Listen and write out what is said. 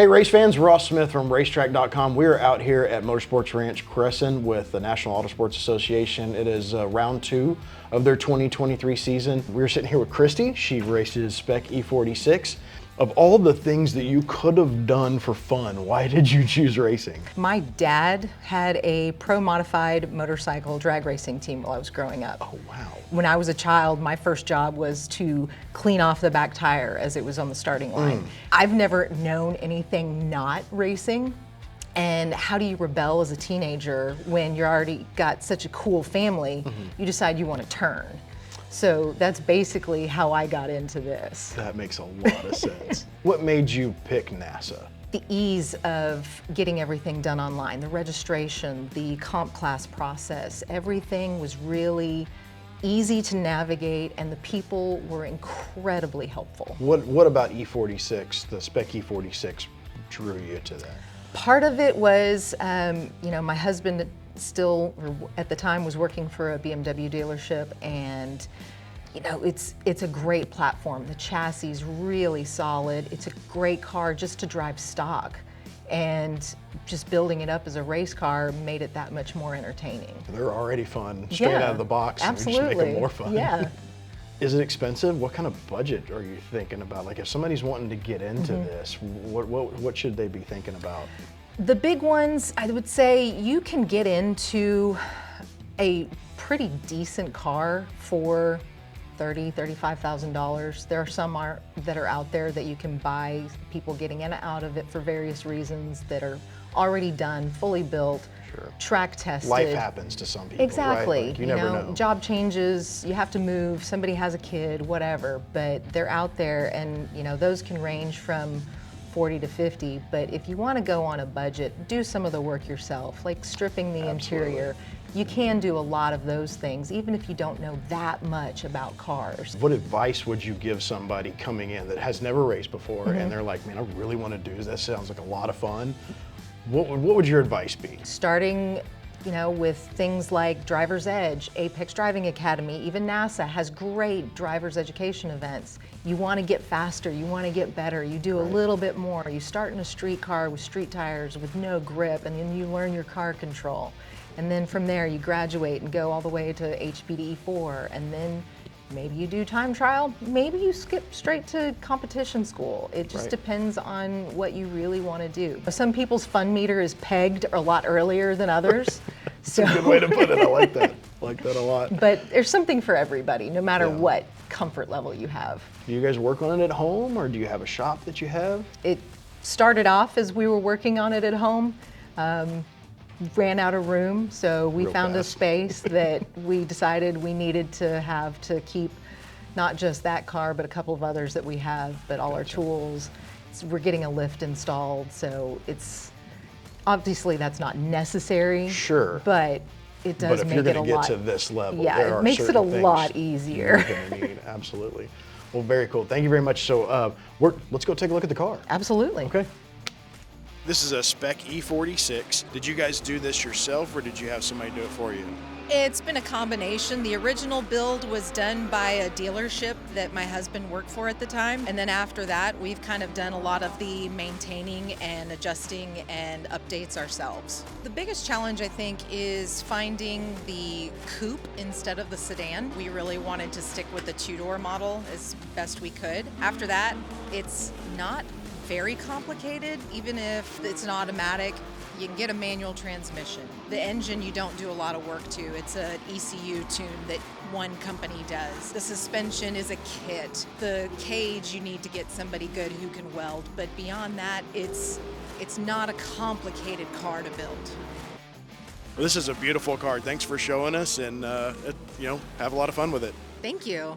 Hey race fans, Ross Smith from racetrack.com. We are out here at Motorsports Ranch Crescent with the National Auto Sports Association. It is round 2 of their 2023 season. We're sitting here with Christi. She races Spec E46. Of all the things that you could have done for fun, why did you choose racing? My dad had a pro-modified motorcycle drag racing team while I was growing up. Oh, wow. When I was a child, my first job was to clean off the back tire as it was on the starting line. I've never known anything not racing. And how do you rebel as a teenager when you're already got such a cool family, you decide you want to turn. So that's basically how I got into this. That makes a lot of sense. What made you pick NASA? The ease of getting everything done online, the registration, the comp class process, everything was really easy to navigate and the people were incredibly helpful. What about E46, the Spec E46, drew you to that? Part of it was, my husband still, at the time, was working for a BMW dealership, and it's a great platform. The chassis is really solid. It's a great car just to drive stock, and just building it up as a race car made it that much more entertaining. They're already fun, straight out of the box. Absolutely. And we just make them more fun. Yeah. Is it expensive? What kind of budget are you thinking about? Like if somebody's wanting to get into this, what should they be thinking about? The big ones, I would say you can get into a pretty decent car for $30,000, $35,000. There are some that are out there that you can buy, people getting in and out of it for various reasons that are already done, fully built, track tested. Life happens to some people, exactly. right? Like, you never know. Job changes, you have to move, somebody has a kid, whatever, but they're out there, and those can range from 40 to 50, but if you want to go on a budget, do some of the work yourself, like stripping the interior. You can do a lot of those things, even if you don't know that much about cars. What advice would you give somebody coming in that has never raced before and they're like, man, I really want to do this, that sounds like a lot of fun. What would your advice be? Starting with things like Driver's Edge, Apex Driving Academy, even NASA has great driver's education events. You want to get faster, you want to get better, you do a little bit more. You start in a street car with street tires with no grip, and then you learn your car control. And then from there you graduate and go all the way to HPD E4, and then maybe you do time trial, maybe you skip straight to competition school. It just depends on what you really want to do. Some people's fun meter is pegged a lot earlier than others. That's a good way to put it. I like that. I like that a lot. But there's something for everybody, no matter what comfort level you have. Do you guys work on it at home, or do you have a shop that you have? It started off as we were working on it at home. Ran out of room, so we found a space that we decided we needed to have to keep not just that car, but a couple of others that we have, but all our tools. We're getting a lift installed, so it's obviously that's not necessary. Sure. But it does make it a lot. But if you're going to get to this level, yeah, it makes it a lot easier. You're going to need. Absolutely. Well, very cool. Thank you very much. So let's go take a look at the car. Absolutely. Okay. This is a Spec E46. Did you guys do this yourself, or did you have somebody do it for you? It's been a combination. The original build was done by a dealership that my husband worked for at the time. And then after that, we've kind of done a lot of the maintaining and adjusting and updates ourselves. The biggest challenge, I think, is finding the coupe instead of the sedan. We really wanted to stick with the two-door model as best we could. After that, it's not very complicated. Even if it's an automatic, you can get a manual transmission. The engine you don't do a lot of work to. It's an ECU tune that one company does. The suspension is a kit. The cage you need to get somebody good who can weld. But beyond that, it's not a complicated car to build. Well, this is a beautiful car. Thanks for showing us, and have a lot of fun with it. Thank you.